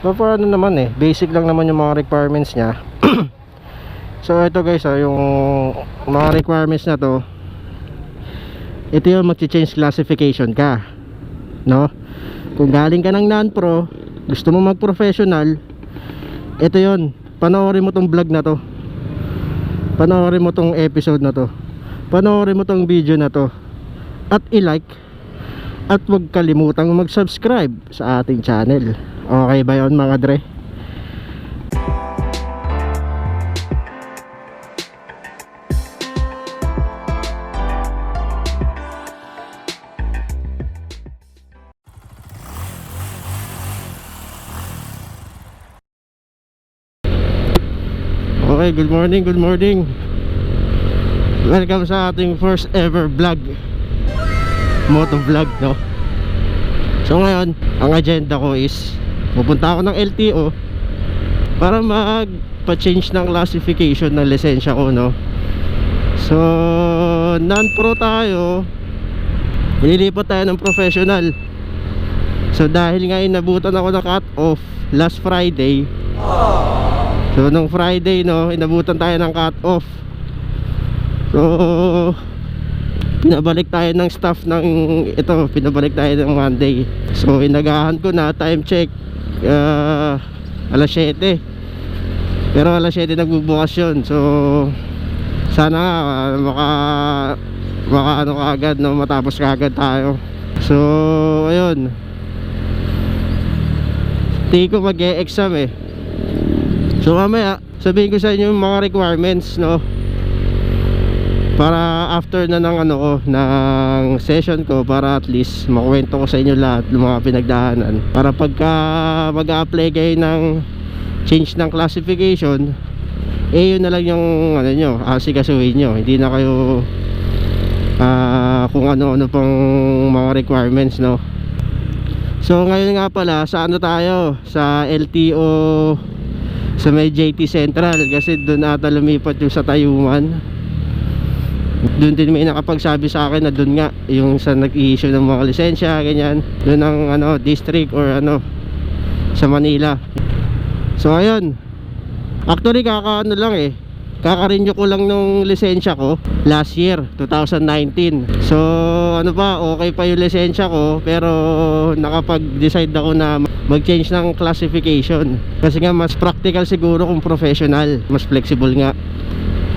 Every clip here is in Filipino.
For ano naman eh, basic lang naman yung mga requirements niya. So ito guys, yung mga requirements na to, ito yung mag-change classification ka, no? Kung galing ka ng non-pro, gusto mo mag-professional, ito yon. Panoorin mo tong vlog na to, panoorin mo tong episode na to, panoorin mo tong video na to, at i-like, at huwag kalimutang mag-subscribe sa ating channel. Okay ba yun mga dre? Okay, good morning, good morning. Welcome sa ating first ever vlog, moto vlog, no? So ngayon, ang agenda ko is pupunta ako ng LTO para magpa-change ng classification ng lisensya ko, no? So non-pro tayo, ililipat tayo ng professional. So dahil nga inabutan ako ng cut off last Friday, so nung Friday, no, inabutan tayo ng cut off. So pinabalik tayo ng staff ng ito, pinabalik tayo ng Monday. So inagahan ko na, time check alas 7, pero alas 7 nagbubukas yun. So sana nga maka ano kaagad, no, matapos kaagad tayo. So ayun, hindi ko mag-e-exam eh. So mamaya sabihin ko sa inyo yung mga requirements, no, para after na ng ano ko, ng session ko, para at least makwento ko sa inyo lahat ng mga pinagdaanan, para pagka mag-a-apply kayo ng change ng classification, eh yun na lang yung ano nyo, asikasuhin nyo. Hindi na kayo kung ano-ano pang mga requirements, no. So ngayon nga pala, sa ano tayo, sa LTO sa may JT Central, kasi doon ata lumipat yung sa Tayuman. Doon din may nakapagsabi sa akin na doon nga yung sa nag-i-issue ng mga lisensya, ganyan. Doon ang ano, district or ano sa Manila. So ayun, actually kakaano lang eh, kaka-renew ko lang nung lisensya ko last year, 2019. So ano pa, okay pa yung lisensya ko, pero nakapag-decide ako na mag-change ng classification kasi nga mas practical siguro kung professional, mas flexible nga.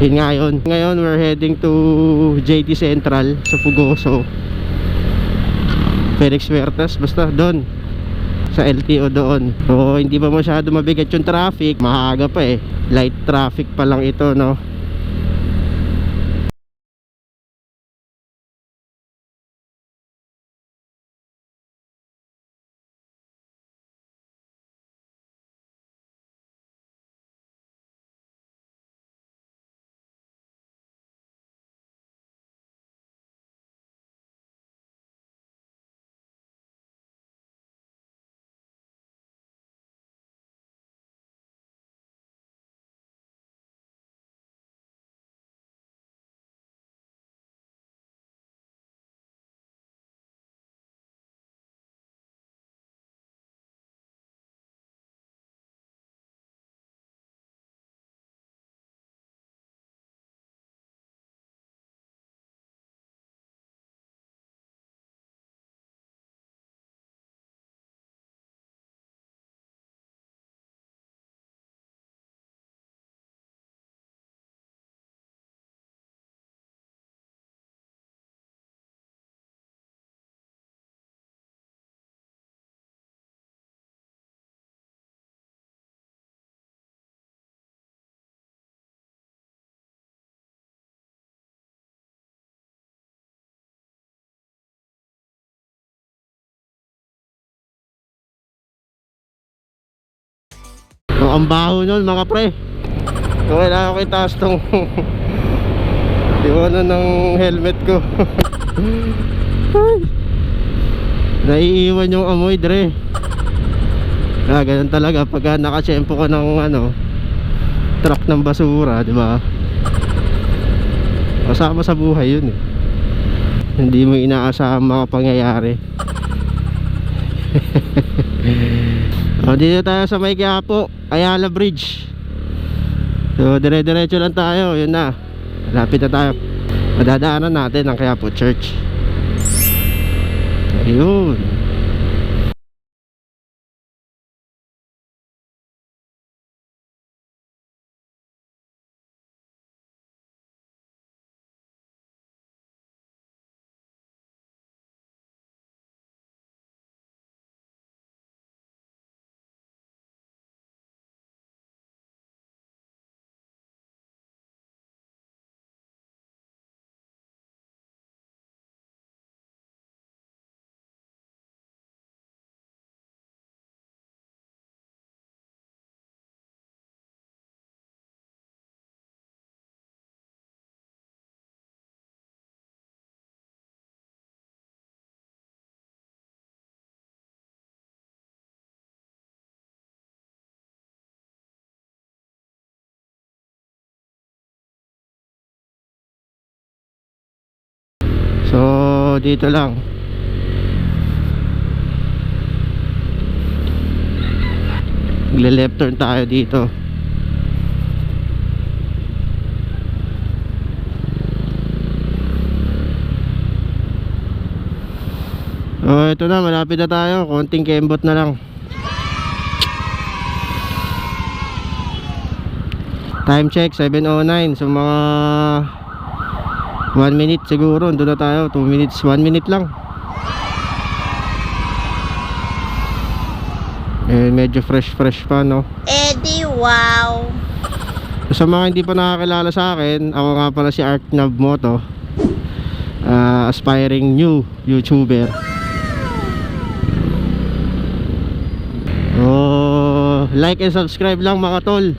Yun nga yun. Ngayon we're heading to JT Central sa Fugoso, Felix Huertas, basta doon sa LTO doon. So hindi pa masyado mabigat yung traffic, maaga pa eh, light traffic pa lang ito, no. So ang baho nun mga pre. So kailangan ko itaas tong diwanan ng helmet ko. Ay, naiiwan yung amoy dre. Ganun talaga pagka nakachempo ko ng ano, truck ng basura, di ba? Kasama sa buhay yun eh. Hindi mo inaasahang mga pangyayari. So dito tayo sa may Quiapo, Ayala Bridge. So dire-diretso lang tayo, yun na. Malapit na tayo. Madadaanan natin ang Quiapo Church. Ayun. So dito lang. Magle-left turn tayo dito. Oh, ito na, malapit na tayo. Konting kembot na lang. Time check 7:09. So mga 1 minute siguro, doon na tayo. 2 minutes, 1 minute lang. Eh, medyo fresh pa, no? Eddie, wow! So, sa mga hindi pa nakakilala sa akin, ako nga pala si Artnav Moto, aspiring new YouTuber. Oh, like and subscribe lang mga tol.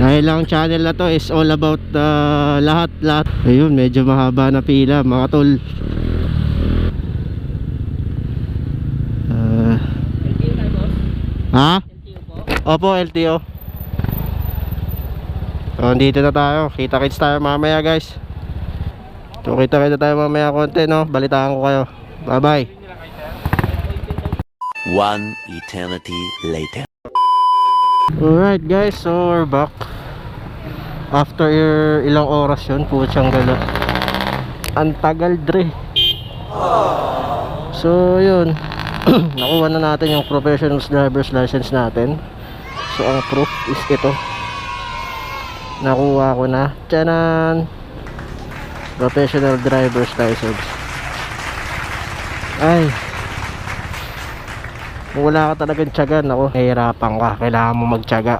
Dahil ang channel na to is all about lahat. Ayun, medyo mahaba na pila mga tol. LTO tayo, boss? Ha? LTO po? Opo, LTO. So, dito na tayo. Kita-kits tayo mamaya guys. So, kita-kita tayo mamaya konti, no? Balitaan ko kayo. Bye-bye. One eternity later. Alright guys, so we're back. After ilang oras yun, putsang gala. Ang tagal dre. So yun, nakuha na natin yung professional driver's license natin. So ang proof is ito. Nakuha ko na. Tiyanan! Professional driver's license. Ay, kung wala ka talagang tiyagan, ako, nahihirapan ka. Kailangan mo magtiyaga.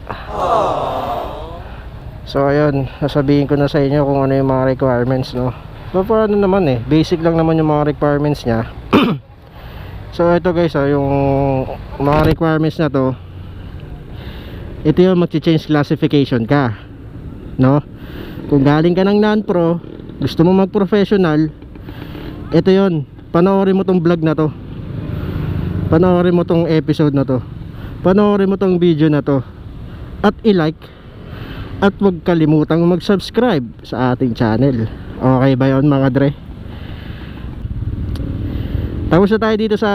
So ayun, nasabihin ko na sa inyo kung ano yung mga requirements, no? Pero ano naman basic lang naman yung mga requirements nya. So ito guys, yung mga requirements na to, ito yung mag-change classification ka, no? Kung galing ka ng non-pro, gusto mo mag-professional, ito yun. Panoorin mo tong vlog na to, panoorin mo tong episode na to, panoorin mo tong video na to, at i-like, at huwag kalimutang mag-subscribe sa ating channel. Okay ba yun mga dre? Tapos na tayo dito sa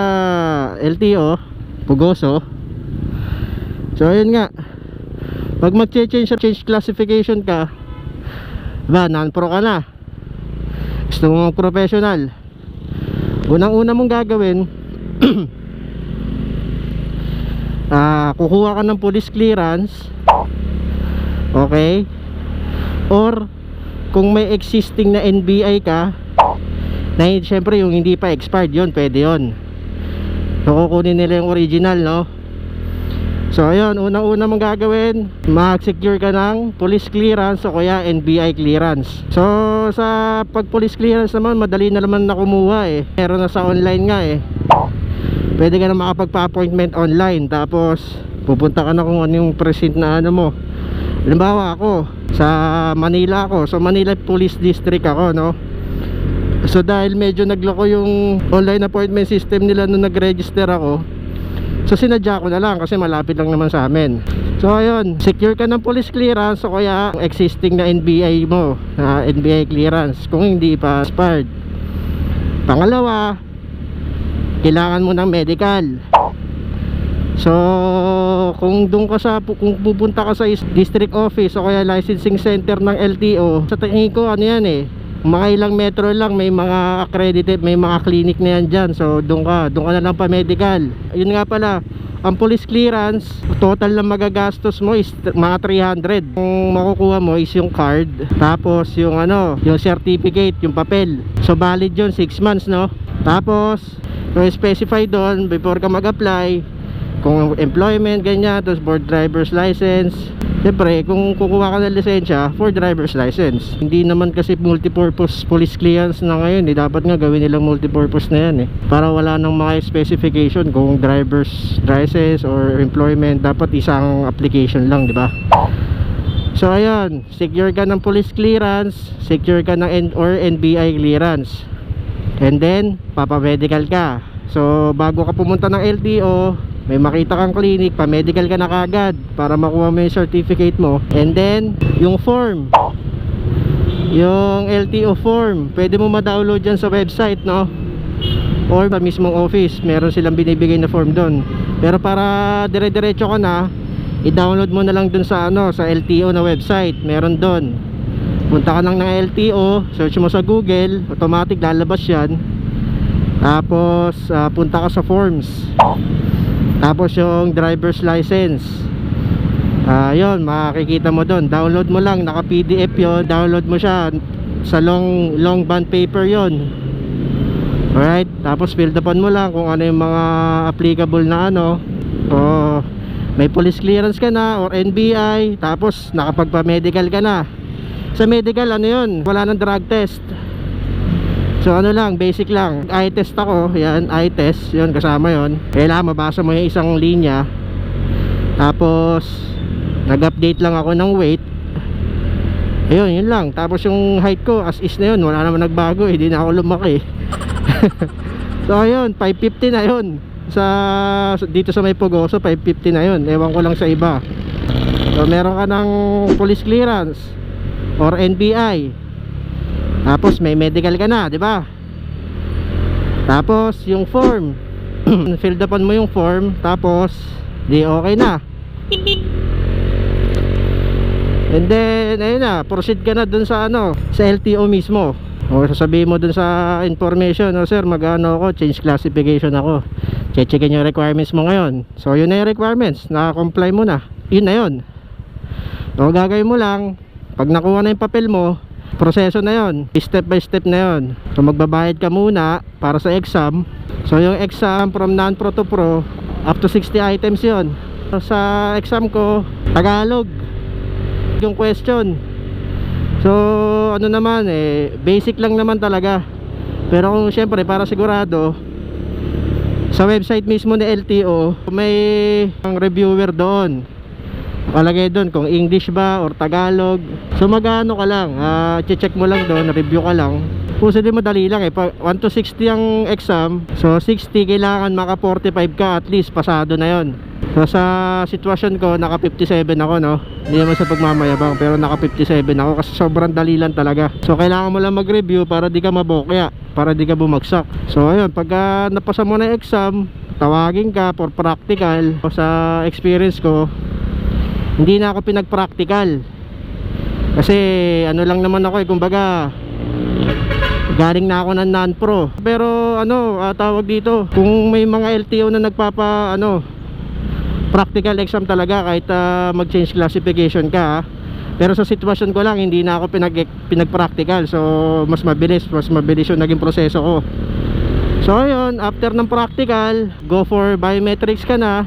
LTO Pugoso. So ayun nga, pag mag-change classification ka, ba, non-pro ka na, gusto mo mag-professional, unang-una mong gagawin, kukuha ka ng police clearance. Okay? Or kung may existing na NBI ka, na syempre yung hindi pa expired, yun, pwede yun. So kukunin nila yung original, no? So ayun, unang-una mong gagawin, mag-secure ka ng police clearance o kaya NBI clearance. So sa pag police clearance naman, madali na naman na kumuha meron na sa online nga pwede ka na makapagpa-appointment online. Tapos pupunta ka na kung ano yung precinct na ano mo. Halimbawa ako, sa Manila ako. So Manila Police District ako, no? So dahil medyo nagloko yung online appointment system nila nung nag-register ako, so sinadya ko na lang kasi malapit lang naman sa amin. So ayun, secure ka ng police clearance o kaya existing na NBI mo, na NBI clearance kung hindi pa expired. Pangalawa, kailangan mo ng medical. So kung doon ka kung pupunta ka sa district office o kaya licensing center ng LTO, sa tingin ko ano yan eh, mga ilang metro lang may mga accredited, may mga clinic na yan dyan. So doon ka na lang pa medical. Yun nga pala, ang police clearance, total na magagastos mo is mga 300. Ang makukuha mo is yung card, tapos yung ano, yung certificate, yung papel. So valid yun 6 months, no? Tapos yung specify doon before ka mag-apply, kung employment, ganyan, tapos for driver's license. Siyempre, kung kukuha ka ng lisensya, for driver's license. Hindi naman kasi multipurpose police clearance na ngayon eh. Dapat nga gawin nilang multipurpose na yan eh, para wala nang mga specification kung driver's license or employment. Dapat isang application lang, di ba? So ayun, secure ka ng police clearance, secure ka ng NBI clearance, and then papamedical ka. So bago ka pumunta ng LTO, may makita kang clinic, pa-medical ka na kagad para makuha mo yung certificate mo. And then, yung form, yung LTO form, pwede mo ma-download dyan sa website, no? Or sa mismong office, meron silang binibigay na form doon. Pero para dire-diretso ka na, i-download mo na lang dun sa ano, sa LTO na website. Meron doon. Punta ka lang ng LTO, search mo sa Google, automatic lalabas yan. Tapos punta ka sa forms, tapos yung driver's license, yun, makikita mo doon. Download mo lang, naka PDF yun. Download mo siya sa long bond paper yun. Alright, tapos fill upan mo lang kung ano yung mga applicable na ano. O may police clearance ka na or NBI, tapos nakapagpa-medical ka na. Sa medical ano yun, wala nang drug test. So ano lang, basic lang. Eye test ako, yan, eye test, yun, kasama yun. Kailangan mabasa mo yung isang linya. Tapos nag-update lang ako ng weight. Ayun, yun lang. Tapos yung height ko as is na yun, wala naman nagbago, hindi na ako lumaki. So ayun, 550 na yun. Dito sa may Pugoso, 550 na yun. Ewan ko lang sa iba. So meron ka ng police clearance or NBI, tapos may medical ka na, di ba? Tapos yung form, fill upan mo yung form, tapos di okay na. And then ayun na, proceed ka na dun sa ano, sa LTO mismo. O sasabihin mo dun sa information, oh sir, mag-ano ako, change classification ako. Checkin yung requirements mo ngayon. So yun na yung requirements, naka-comply mo na. Yun na yun. So gagawin mo lang, pag nakuha na yung papel mo, proseso na yon, step by step na yon. So magbabayad ka muna para sa exam. So yung exam from non-pro to pro, up to 60 items yon. So, sa exam ko, Tagalog yung question. So ano naman eh, basic lang naman talaga. Pero kung syempre para sigurado, sa website mismo ni LTO may ang reviewer doon, palagay doon kung English ba or Tagalog. So magano ka lang, check mo lang doon, review ka lang. Puso din madali lang eh, 1 to 60 ang exam. So 60, kailangan maka 45 ka at least, pasado na yon. So sa sitwasyon ko, naka 57 ako, no? Hindi naman sa pagmamayabang, pero naka 57 ako kasi sobrang dali lang talaga. So kailangan mo lang mag-review para di ka mabokya, para di ka bumagsak. So ayun, pagka napasa mo na yung exam, tawagin ka for practical. Sa experience ko, hindi na ako pinag-practical kasi ano lang naman ako eh, kumbaga galing na ako ng non-pro. Pero ano, tawag dito, kung may mga LTO na nagpapa practical exam talaga, kahit mag-change classification ka, pero sa sitwasyon ko lang, hindi na ako pinag-practical. So mas mabilis yung naging proseso ko. So ayun, after ng practical, go for biometrics ka na.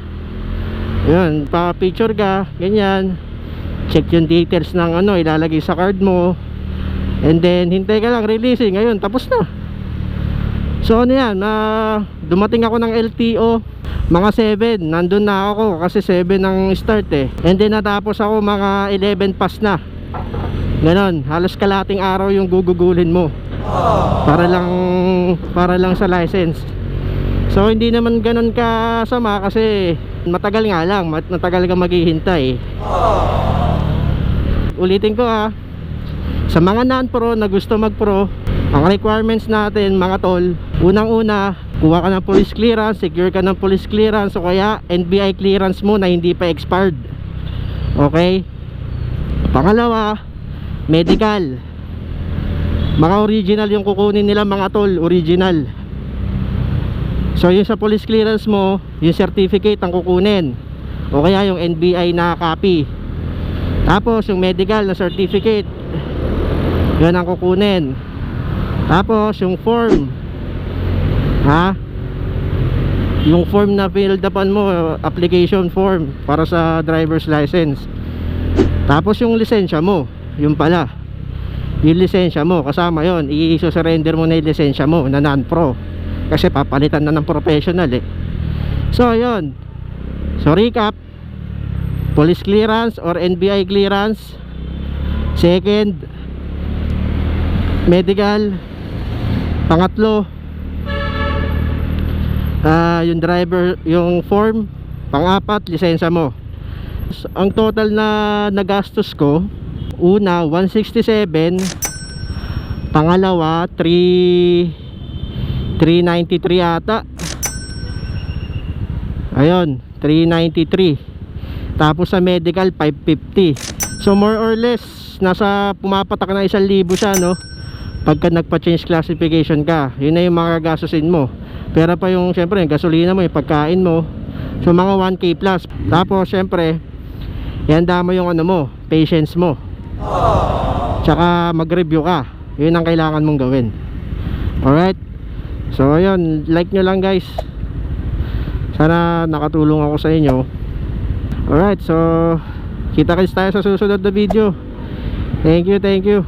Yun, pa-picture ka, ganyan. Check yung details ng ano, ilalagay sa card mo. And then, hintay ka lang, releasing. Ngayon, tapos na. So ano yan, dumating ako ng LTO mga 7, nandun na ako kasi 7 ang start eh. And then natapos ako mga 11 pass na. Ganon, halos kalating araw yung gugugulin mo para lang sa license. So hindi naman ganon kasama kasi matagal nga lang, matagal kang maghihintay. Ulitin ko sa mga non-pro na gusto mag-pro, ang requirements natin mga tol, unang-una, kuha ka ng police clearance, secure ka ng police clearance, o kaya NBI clearance mo na hindi pa expired. Okay? Pangalawa, medical. Mga original yung kukunin nila mga tol, original. So yung sa police clearance mo, yung certificate ang kukunin, o kaya yung NBI na copy. Tapos yung medical na certificate, yun ang kukunin. Tapos yung form, yung form na filled upan mo, application form para sa driver's license. Tapos yung lisensya mo, yun pala, yung lisensya mo, kasama yun. I-surrender mo na yung lisensya mo na non-pro, kasi papalitan na ng professional eh. So yun. So recap: police clearance or NBI clearance, second medical, pangatlo yung driver, yung form, pang-apat lisensya mo. Ang total na nagastos ko, una 167, pangalawa 393 ata, ayun 393. Tapos sa medical 550. So more or less nasa pumapatak na 1,000 siya, no, pagka nagpa-change classification ka. Yun na yung mga gastusin mo. Pero pa yung syempre yung gasolina mo, yung pagkain mo, so mga 1K plus. Tapos syempre ihanda mo yung ano mo, patience mo, tsaka mag-review ka. Yun ang kailangan mong gawin. Alright, so ayun, like nyo lang guys. Sana nakatulong ako sa inyo. Alright, so kita-kits tayo sa susunod na video. Thank you.